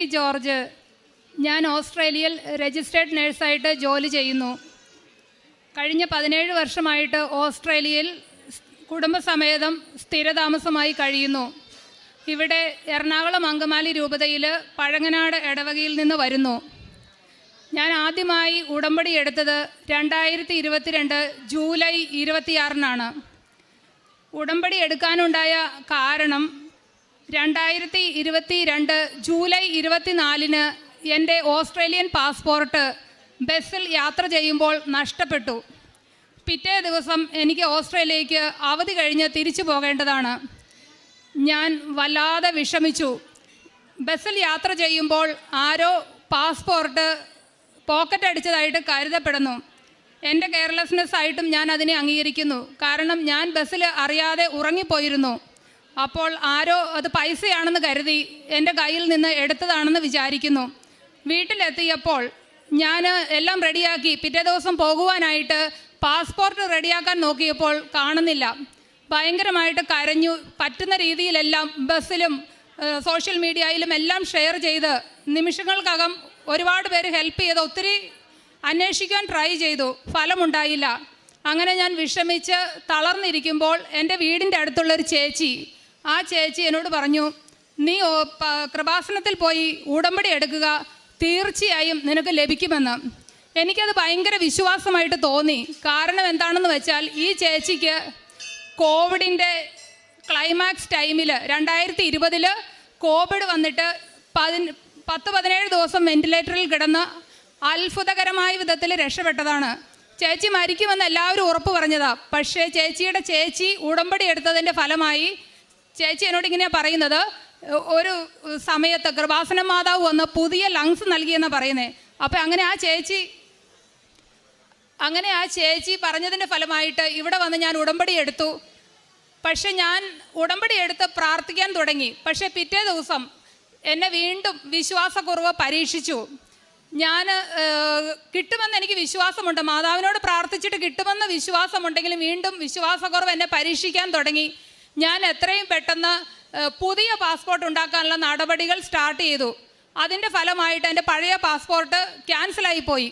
George. ഞാൻ ഓസ്ട്രേലിയയിൽ registered നഴ്സായിട്ട് ജോലി ചെയ്യുന്നു. കഴിഞ്ഞ 17 വർഷമായിട്ട് ഓസ്ട്രേലിയയിൽ കുടുംബസമേതം സ്ഥിരതാമസമായി കഴിയുന്നു. ഇവിടെ എറണാകുളം അങ്കമാലി രൂപതയിൽ പഴങ്ങനാട് ഇടവകയിൽ നിന്ന് വരുന്നു. ഞാൻ ആദ്യമായി ഉടമ്പടി എടുത്തത് 2022 ജൂലൈ 26-നാണ്. ഉടമ്പടി എടുക്കാനുണ്ടായ കാരണം 2022 ജൂലൈ 24-ന് എൻ്റെ ഓസ്ട്രേലിയൻ പാസ്പോർട്ട് ബസ്സിൽ യാത്ര ചെയ്യുമ്പോൾ നഷ്ടപ്പെട്ടു. പിറ്റേ ദിവസം എനിക്ക് ഓസ്ട്രേലിയയ്ക്ക് അവധി കഴിഞ്ഞ് തിരിച്ചു പോകേണ്ടതാണ്. ഞാൻ വല്ലാതെ വിഷമിച്ചു. ബസ്സിൽ യാത്ര ചെയ്യുമ്പോൾ ആരോ പാസ്പോർട്ട് പോക്കറ്റ് അടിച്ചതായിട്ട് കരുതപ്പെടുന്നു. എൻ്റെ കെയർലെസ്നെസ് ആയിട്ടും ഞാൻ അതിനെ അംഗീകരിക്കുന്നു. കാരണം ഞാൻ ബസ്സിൽ അറിയാതെ ഉറങ്ങിപ്പോയിരുന്നു. അപ്പോൾ ആരോ അത് പൈസയാണെന്ന് കരുതി എൻ്റെ കയ്യിൽ നിന്ന് എടുത്തതാണെന്ന് വിചാരിക്കുന്നു. വീട്ടിലെത്തിയപ്പോൾ ഞാൻ എല്ലാം റെഡിയാക്കി പിറ്റേ ദിവസം പോകുവാനായിട്ട് പാസ്പോർട്ട് റെഡിയാക്കാൻ നോക്കിയപ്പോൾ കാണുന്നില്ല. ഭയങ്കരമായിട്ട് കരഞ്ഞു. പറ്റുന്ന രീതിയിലെല്ലാം ബസ്സിലും സോഷ്യൽ മീഡിയയിലും എല്ലാം ഷെയർ ചെയ്ത് നിമിഷങ്ങൾക്കകം ഒരുപാട് പേര് ഹെൽപ്പ് ചെയ്ത് ഒത്തിരി അന്വേഷിക്കാൻ ട്രൈ ചെയ്തു. ഫലമുണ്ടായില്ല. അങ്ങനെ ഞാൻ വിഷമിച്ച് തളർന്നിരിക്കുമ്പോൾ എൻ്റെ വീടിൻ്റെ അടുത്തുള്ളൊരു ചേച്ചി, ആ ചേച്ചി എന്നോട് പറഞ്ഞു, നീ കൃപാസനത്തിൽ പോയി ഉടമ്പടി എടുക്കുക, തീർച്ചയായും നിനക്ക് ലഭിക്കുമെന്ന്. എനിക്കത് ഭയങ്കര വിശ്വാസമായിട്ട് തോന്നി. കാരണം എന്താണെന്ന് വെച്ചാൽ ഈ ചേച്ചിക്ക് കോവിഡിൻ്റെ ക്ലൈമാക്സ് ടൈമിൽ 2020 കോവിഡ് വന്നിട്ട് 10-17 ദിവസം വെന്റിലേറ്ററിൽ കിടന്ന് അത്ഭുതകരമായ വിധത്തിൽ രക്ഷപ്പെട്ടതാണ്. ചേച്ചി മരിക്കുമെന്ന് എല്ലാവരും ഉറപ്പ് പറഞ്ഞതാണ്. പക്ഷേ ചേച്ചി ഉടമ്പടി എടുത്തതിൻ്റെ ഫലമായി ചേച്ചി എന്നോട് ഇങ്ങനെ പറയുന്നത്, ഒരു സമയത്ത് കൃപാസന മാതാവ് വന്ന് പുതിയ ലങ്സ് നൽകിയെന്ന് പറയുന്നത്. അപ്പം അങ്ങനെ ആ ചേച്ചി പറഞ്ഞതിൻ്റെ ഫലമായിട്ട് ഇവിടെ വന്ന് ഞാൻ ഉടമ്പടി എടുത്തു. പക്ഷെ ഞാൻ ഉടമ്പടി എടുത്ത് പ്രാർത്ഥിക്കാൻ തുടങ്ങി. പക്ഷേ പിറ്റേ ദിവസം എന്നെ വീണ്ടും വിശ്വാസക്കുറവ് പരീക്ഷിച്ചു. ഞാൻ കിട്ടുമെന്ന് എനിക്ക് വിശ്വാസമുണ്ട്, മാതാവിനോട് പ്രാർത്ഥിച്ചിട്ട് കിട്ടുമെന്ന് വിശ്വാസമുണ്ടെങ്കിലും വീണ്ടും വിശ്വാസക്കുറവ് എന്നെ പരീക്ഷിക്കാൻ തുടങ്ങി. ഞാൻ എത്രയും പെട്ടെന്ന് പുതിയ പാസ്പോർട്ട് ഉണ്ടാക്കാനുള്ള നടപടികൾ സ്റ്റാർട്ട് ചെയ്തു. അതിൻ്റെ ഫലമായിട്ട് എൻ്റെ പഴയ പാസ്പോർട്ട് ക്യാൻസലായിപ്പോയി.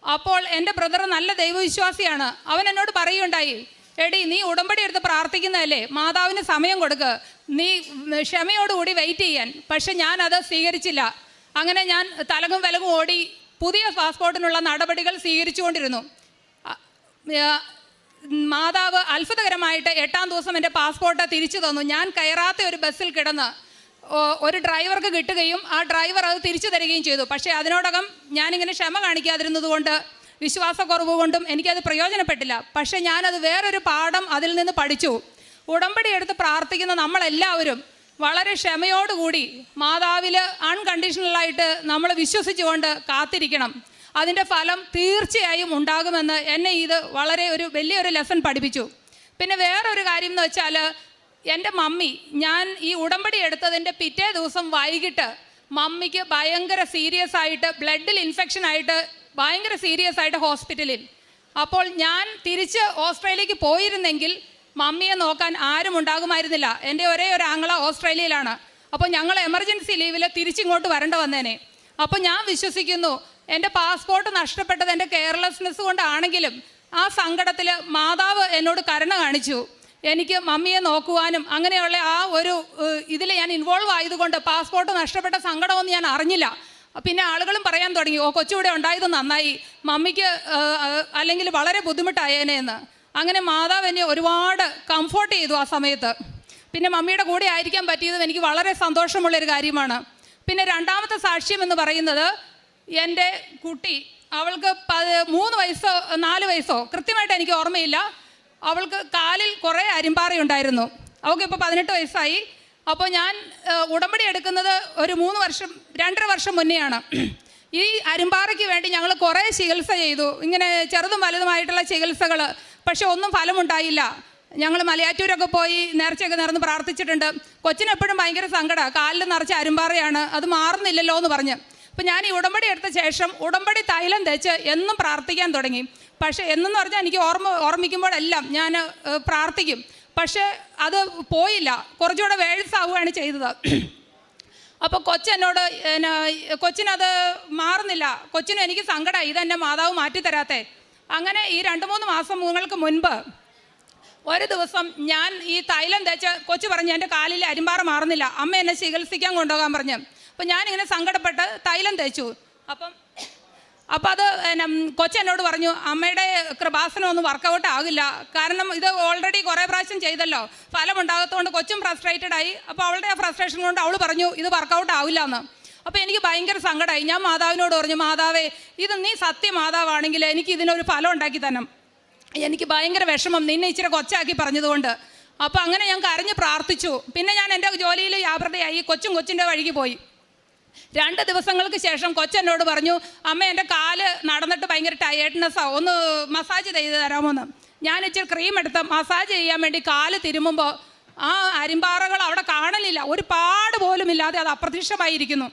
അപ്പോൾ എൻ്റെ ബ്രദർ നല്ല ദൈവവിശ്വാസിയാണ്. അവൻ എന്നോട് പറയുകയുണ്ടായി, എടി നീ ഉടമ്പടി എടുത്ത് പ്രാർത്ഥിക്കുന്നതല്ലേ, മാതാവിന് സമയം കൊടുക്ക്, നീ ക്ഷമയോടുകൂടി വെയിറ്റ് ചെയ്യാൻ. പക്ഷെ ഞാനത് സ്വീകരിച്ചില്ല. അങ്ങനെ ഞാൻ തലകും വിലകും ഓടി പുതിയ പാസ്പോർട്ടിനുള്ള നടപടികൾ സ്വീകരിച്ചുകൊണ്ടിരുന്നു. മാതാവ് അത്ഭുതകരമായിട്ട് 8-ാം ദിവസം എൻ്റെ പാസ്പോർട്ട് തിരിച്ചു തന്നു. ഞാൻ കയറാത്ത ഒരു ബസ്സിൽ കിടന്ന് ഒരു ഡ്രൈവർക്ക് കിട്ടുകയും ആ ഡ്രൈവർ അത് തിരിച്ചു തരികയും ചെയ്തു. പക്ഷേ അതിനോടകം ഞാനിങ്ങനെ ക്ഷമ കാണിക്കാതിരുന്നത് കൊണ്ട്, വിശ്വാസക്കുറവ് കൊണ്ടും എനിക്കത് പ്രയോജനപ്പെട്ടില്ല. പക്ഷേ ഞാനത് വേറൊരു പാഠം അതിൽ നിന്ന് പഠിച്ചു. ഉടമ്പടി എടുത്ത് പ്രാർത്ഥിക്കുന്ന നമ്മളെല്ലാവരും വളരെ ക്ഷമയോടുകൂടി മാതാവിൽ അൺകണ്ടീഷണലായിട്ട് നമ്മൾ വിശ്വസിച്ചുകൊണ്ട് കാത്തിരിക്കണം. അതിൻ്റെ ഫലം തീർച്ചയായും ഉണ്ടാകുമെന്ന് എന്നെ ഇത് വളരെ വലിയൊരു ലെസൺ പഠിപ്പിച്ചു. പിന്നെ വേറൊരു കാര്യം എന്ന് വെച്ചാൽ, എൻ്റെ മമ്മി, ഞാൻ ഈ ഉടമ്പടി എടുത്തതിൻ്റെ പിറ്റേ ദിവസം വൈകിട്ട് മമ്മിക്ക് ഭയങ്കര സീരിയസ് ആയിട്ട് ബ്ലഡിൽ ഇൻഫെക്ഷൻ ആയിട്ട് ഭയങ്കര സീരിയസ് ആയിട്ട് ഹോസ്പിറ്റലിൽ. അപ്പോൾ ഞാൻ തിരിച്ച് ഓസ്ട്രേലിയക്ക് പോയിരുന്നെങ്കിൽ മമ്മിയെ നോക്കാൻ ആരും ഉണ്ടാകുമായിരുന്നില്ല. എൻ്റെ ഒരേ ഒരു ആങ്ങള ഓസ്ട്രേലിയയിലാണ്. അപ്പോൾ ഞങ്ങൾ എമർജൻസി ലീവിൽ തിരിച്ചിങ്ങോട്ട് വരേണ്ട വന്നേനെ. അപ്പോൾ ഞാൻ വിശ്വസിക്കുന്നു, എൻ്റെ പാസ്പോർട്ട് നഷ്ടപ്പെട്ടത് എൻ്റെ കെയർലെസ്നെസ് കൊണ്ടാണെങ്കിലും ആ സങ്കടത്തിൽ മാതാവ് എന്നോട് കരുണ കാണിച്ചു. എനിക്ക് മമ്മിയെ നോക്കുവാനും അങ്ങനെയുള്ള ആ ഒരു ഇതിൽ ഞാൻ ഇൻവോൾവ് ആയതുകൊണ്ട് പാസ്പോർട്ട് നഷ്ടപ്പെട്ട സങ്കടമൊന്നും ഞാൻ അറിഞ്ഞില്ല. പിന്നെ ആളുകളും പറയാൻ തുടങ്ങി, കൊച്ചുകൂടെ ഉണ്ടായത് നന്നായി, മമ്മിക്ക് അല്ലെങ്കിൽ വളരെ ബുദ്ധിമുട്ടായേനെ എന്ന്. അങ്ങനെ മാതാവ് എന്നെ ഒരുപാട് കംഫോർട്ട് ചെയ്തു ആ സമയത്ത്. പിന്നെ മമ്മിയുടെ കൂടെ ആയിരിക്കാൻ പറ്റിയതും എനിക്ക് വളരെ സന്തോഷമുള്ളൊരു കാര്യമാണ്. പിന്നെ രണ്ടാമത്തെ സാക്ഷ്യം എന്ന് പറയുന്നത്, എൻ്റെ കുട്ടി, അവൾക്ക് 3 വയസ്സോ 4 വയസ്സോ കൃത്യമായിട്ട് എനിക്ക് ഓർമ്മയില്ല, അവൾക്ക് കാലിൽ കുറേ അരിമ്പാറയുണ്ടായിരുന്നു. അവൾക്ക് ഇപ്പോൾ 18 വയസ്സായി. അപ്പോൾ ഞാൻ ഉടമ്പടി എടുക്കുന്നത് ഒരു 2.5 വർഷം മുന്നെയാണ്. ഈ അരിമ്പാറയ്ക്ക് വേണ്ടി ഞങ്ങൾ കുറേ ചികിത്സ ചെയ്തു, ഇങ്ങനെ ചെറുതും വലുതുമായിട്ടുള്ള ചികിത്സകൾ. പക്ഷെ ഒന്നും ഫലമുണ്ടായില്ല. ഞങ്ങൾ മലയാറ്റൂരൊക്കെ പോയി നേർച്ചയൊക്കെ നേർന്ന് പ്രാർത്ഥിച്ചിട്ടുണ്ട്. കൊച്ചിനെപ്പോഴും ഭയങ്കര സങ്കടമാണ്, കാലിൽ നിറച്ച് അരിമ്പാറയാണ്, അത് മാറുന്നില്ലല്ലോ എന്ന് പറഞ്ഞ്. അപ്പോൾ ഞാൻ ഈ ഉടമ്പടി എടുത്ത ശേഷം ഉടമ്പടി തൈലം തേച്ച് എന്നും പ്രാർത്ഥിക്കാൻ തുടങ്ങി. പക്ഷേ എന്നെന്ന് പറഞ്ഞാൽ എനിക്ക് ഓർമ്മിക്കുമ്പോഴെല്ലാം ഞാൻ പ്രാർത്ഥിക്കും. പക്ഷേ അത് പോയില്ല, കുറച്ചുകൂടെ വേഴ്സാവുകയാണ് ചെയ്തത്. അപ്പോൾ കൊച്ചെന്നോട് കൊച്ചിനത് മാറുന്നില്ല. കൊച്ചിനും എനിക്ക് സങ്കടമായി, ഇതെന്നെ മാതാവ് മാറ്റിത്തരാത്തേ. അങ്ങനെ ഈ 2-3 മാസങ്ങൾക്ക് മുൻപ് ഒരു ദിവസം ഞാൻ ഈ തൈലം തേച്ച് കൊച്ചു പറഞ്ഞു എൻ്റെ കാലിൽ അരിമ്പാറ മാറുന്നില്ല, അമ്മ എന്നെ ചികിത്സിക്കാൻ കൊണ്ടുപോകാൻ പറഞ്ഞു. അപ്പം ഞാനിങ്ങനെ സങ്കടപ്പെട്ട് തൈലം തേച്ചു. അപ്പം അത് കൊച്ചെന്നോട് പറഞ്ഞു, അമ്മയുടെ കൃപാസനം ഒന്നും വർക്കൗട്ട് ആകില്ല, കാരണം ഇത് ഓൾറെഡി കുറേ പ്രാവശ്യം ചെയ്തല്ലോ, ഫലം ഉണ്ടാകത്തുകൊണ്ട് കൊച്ചും ഫ്രസ്ട്രേറ്റഡ് ആയി. അപ്പോൾ അവളുടെ ആ ഫ്രസ്ട്രേഷൻ കൊണ്ട് അവൾ പറഞ്ഞു ഇത് വർക്കൗട്ട് ആവില്ല എന്ന്. അപ്പോൾ എനിക്ക് ഭയങ്കര സങ്കടമായി. ഞാൻ മാതാവിനോട് പറഞ്ഞു, മാതാവേ ഇത് നീ സത്യമാതാവാണെങ്കിൽ എനിക്ക് ഇതിനൊരു ഫലം ഉണ്ടാക്കി തന്നെ, എനിക്ക് ഭയങ്കര വിഷമം നിന്നെ ഇച്ചിരി കൊച്ചാക്കി പറഞ്ഞതുകൊണ്ട്. അപ്പോൾ അങ്ങനെ ഞാൻ കരഞ്ഞ് പ്രാർത്ഥിച്ചു. പിന്നെ ഞാൻ എൻ്റെ ജോലിയിൽ വ്യാപൃതയായി, കൊച്ചിൻ്റെ വഴിക്ക് പോയി. 2 ദിവസങ്ങൾക്ക് ശേഷം കൊച്ചെന്നോട് പറഞ്ഞു, അമ്മ എൻ്റെ കാല് നടന്നിട്ട് ഭയങ്കര ടയേർഡ്നെസ്സാണ്, ഒന്ന് മസാജ് ചെയ്ത് തരാമോ എന്ന്. ഞാൻ ഇച്ചിരി ക്രീം എടുത്ത് മസാജ് ചെയ്യാൻ വേണ്ടി കാല് തിരുമുമ്പോൾ ആ അരിമ്പാറകൾ അവിടെ കാണലില്ല, ഒരു പാട് പോലും ഇല്ലാതെ അത് അപ്രത്യക്ഷമായിരിക്കുന്നു.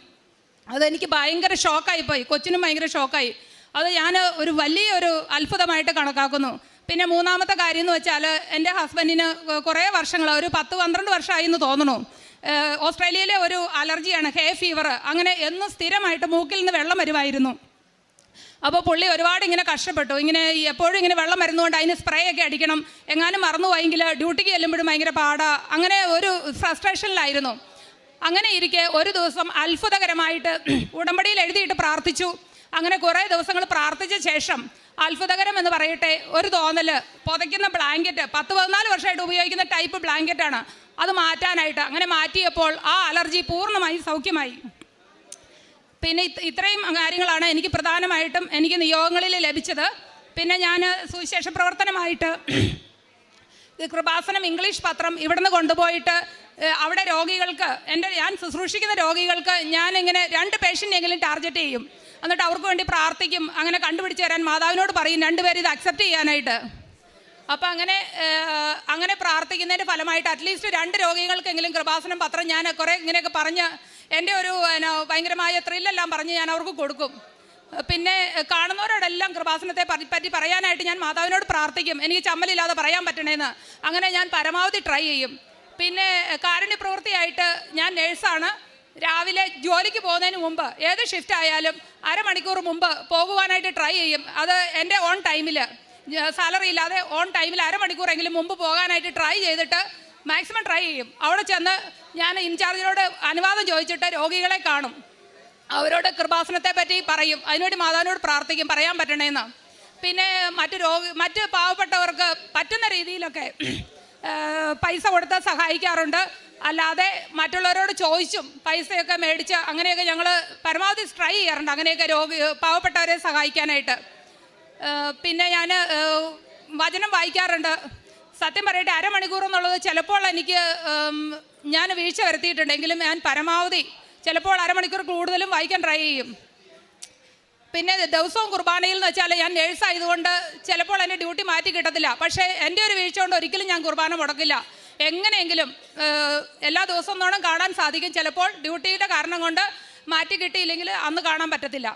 അതെനിക്ക് ഭയങ്കര ഷോക്കായിപ്പോയി, കൊച്ചിനും ഭയങ്കര ഷോക്കായി. അത് ഞാൻ ഒരു വലിയൊരു അത്ഭുതമായിട്ട് കണക്കാക്കുന്നു. പിന്നെ 3-മത്തെ കാര്യം എന്ന് വെച്ചാൽ എൻ്റെ ഹസ്ബൻഡിന് കുറേ വർഷങ്ങൾ, ഒരു 10-12 വർഷമായി എന്ന് തോന്നുന്നു, ഓസ്ട്രേലിയയിലെ ഒരു അലർജിയാണ്, ഹേ ഫീവർ. അങ്ങനെ എന്നും സ്ഥിരമായിട്ട് മൂക്കിൽ നിന്ന് വെള്ളം വരുമായിരുന്നു. അപ്പോൾ പുള്ളി ഒരുപാട് ഇങ്ങനെ കഷ്ടപ്പെട്ടു. ഇങ്ങനെ എപ്പോഴും ഇങ്ങനെ വെള്ളം വരുന്നതുകൊണ്ട് അതിന് സ്പ്രേ ഒക്കെ അടിക്കണം, എങ്ങാനും മറന്നുപോയെങ്കിൽ ഡ്യൂട്ടിക്ക് ചെല്ലുമ്പോഴും ഭയങ്കര പാടാ. അങ്ങനെ ഒരു ഫ്രസ്ട്രേഷനിലായിരുന്നു. അങ്ങനെ ഇരിക്കെ ഒരു ദിവസം അത്ഭുതകരമായിട്ട് ഉടമ്പടിയിൽ എഴുതിയിട്ട് പ്രാർത്ഥിച്ചു. അങ്ങനെ കുറേ ദിവസങ്ങൾ പ്രാർത്ഥിച്ച ശേഷം അത്ഭുതകരം എന്ന് പറയട്ടെ, ഒരു തോന്നൽ, പുതയ്ക്കുന്ന ബ്ലാങ്കറ്റ് 10-14 വർഷമായിട്ട് ഉപയോഗിക്കുന്ന ടൈപ്പ് ബ്ലാങ്കറ്റാണ്, അത് മാറ്റാനായിട്ട്. അങ്ങനെ മാറ്റിയപ്പോൾ ആ അലർജി പൂർണ്ണമായി സൗഖ്യമായി. പിന്നെ ഇത്രയും കാര്യങ്ങളാണ് എനിക്ക് പ്രധാനമായിട്ടും എനിക്ക് നിയോഗങ്ങളിൽ ലഭിച്ചത്. പിന്നെ ഞാൻ സുവിശേഷ പ്രവർത്തനമായിട്ട് കൃപാസനം ഇംഗ്ലീഷ് പത്രം ഇവിടുന്ന് കൊണ്ടുപോയിട്ട് അവിടെ രോഗികൾക്ക്, ഞാൻ ശുശ്രൂഷിക്കുന്ന രോഗികൾക്ക് ഞാനിങ്ങനെ 2 പേഷ്യൻ്റെങ്കിലും ടാർഗറ്റ് ചെയ്യും, എന്നിട്ട് അവർക്ക് വേണ്ടി പ്രാർത്ഥിക്കും. അങ്ങനെ കണ്ടുപിടിച്ച് തരാൻ മാതാവിനോട് പറയും 2 പേര് ഇത് അക്സെപ്റ്റ് ചെയ്യാനായിട്ട്. അപ്പം അങ്ങനെ പ്രാർത്ഥിക്കുന്നതിൻ്റെ ഫലമായിട്ട് അറ്റ്ലീസ്റ്റ് 2 രോഗികൾക്കെങ്കിലും കൃപാസനം പത്രം ഞാൻ കുറേ ഇങ്ങനെയൊക്കെ പറഞ്ഞ് എൻ്റെ ഒരു ഭയങ്കരമായ ത്രില്ലെല്ലാം പറഞ്ഞ് ഞാൻ അവർക്ക് കൊടുക്കും. പിന്നെ കാണുന്നവരോടെല്ലാം കൃപാസനത്തെ പറ്റി പറയാനായിട്ട് ഞാൻ മാതാവിനോട് പ്രാർത്ഥിക്കും, എനിക്ക് ചമ്മലില്ലാതെ പറയാൻ പറ്റണേന്ന്. അങ്ങനെ ഞാൻ പരമാവധി ട്രൈ ചെയ്യും. പിന്നെ കാരുണ്യപ്രവൃത്തിയായിട്ട് ഞാൻ നേഴ്സാണ്. രാവിലെ ജോലിക്ക് പോകുന്നതിന് മുമ്പ് ഏത് ഷിഫ്റ്റ് ആയാലും അരമണിക്കൂർ മുമ്പ് പോകുവാനായിട്ട് ട്രൈ ചെയ്യും. അത് എൻ്റെ ഓൺ ടൈമിൽ, സാലറി ഇല്ലാതെ ഓൺ ടൈമിൽ അരമണിക്കൂറെങ്കിലും മുമ്പ് പോകാനായിട്ട് ട്രൈ ചെയ്തിട്ട് മാക്സിമം ട്രൈ ചെയ്യും. അവിടെ ചെന്ന് ഞാൻ ഇൻചാർജിനോട് അനുവാദം ചോദിച്ചിട്ട് രോഗികളെ കാണും, അവരോട് കൃപാസനത്തെ പറ്റി പറയും, അതിനുവേണ്ടി മാതാവിനോട് പ്രാർത്ഥിക്കും പറയാൻ പറ്റണേന്ന്. പിന്നെ മറ്റ് പാവപ്പെട്ടവർക്ക് പറ്റുന്ന രീതിയിലൊക്കെ പൈസ കൊടുത്ത് സഹായിക്കാറുണ്ട്. അല്ലാതെ മറ്റുള്ളവരോട് ചോദിച്ചും പൈസയൊക്കെ മേടിച്ച് അങ്ങനെയൊക്കെ ഞങ്ങൾ പരമാവധി ട്രൈ ചെയ്യാറുണ്ട്, അങ്ങനെയൊക്കെ പാവപ്പെട്ടവരെ സഹായിക്കാനായിട്ട്. പിന്നെ ഞാൻ വചനം വായിക്കാറുണ്ട്. സത്യം പറയട്ടെ, അരമണിക്കൂർ എന്നുള്ളത് ചിലപ്പോൾ ഞാൻ വീഴ്ച വരുത്തിയിട്ടുണ്ടെങ്കിലും ഞാൻ പരമാവധി ചിലപ്പോൾ അരമണിക്കൂർ കൂടുതലും വായിക്കാൻ ട്രൈ ചെയ്യും. പിന്നെ ദിവസവും കുർബാനയിൽ എന്ന് വെച്ചാൽ ഞാൻ നേഴ്സായതുകൊണ്ട് ചിലപ്പോൾ എൻ്റെ ഡ്യൂട്ടി മാറ്റി കിട്ടത്തില്ല. പക്ഷേ എൻ്റെ ഒരു വീഴ്ച കൊണ്ട് ഒരിക്കലും ഞാൻ കുർബാന മുടക്കില്ല. എങ്ങനെയെങ്കിലും എല്ലാ ദിവസവും കാണാൻ സാധിക്കും. ചിലപ്പോൾ ഡ്യൂട്ടിയുടെ കാരണം കൊണ്ട് മാറ്റി കിട്ടിയില്ലെങ്കിൽ അന്ന് കാണാൻ പറ്റത്തില്ല.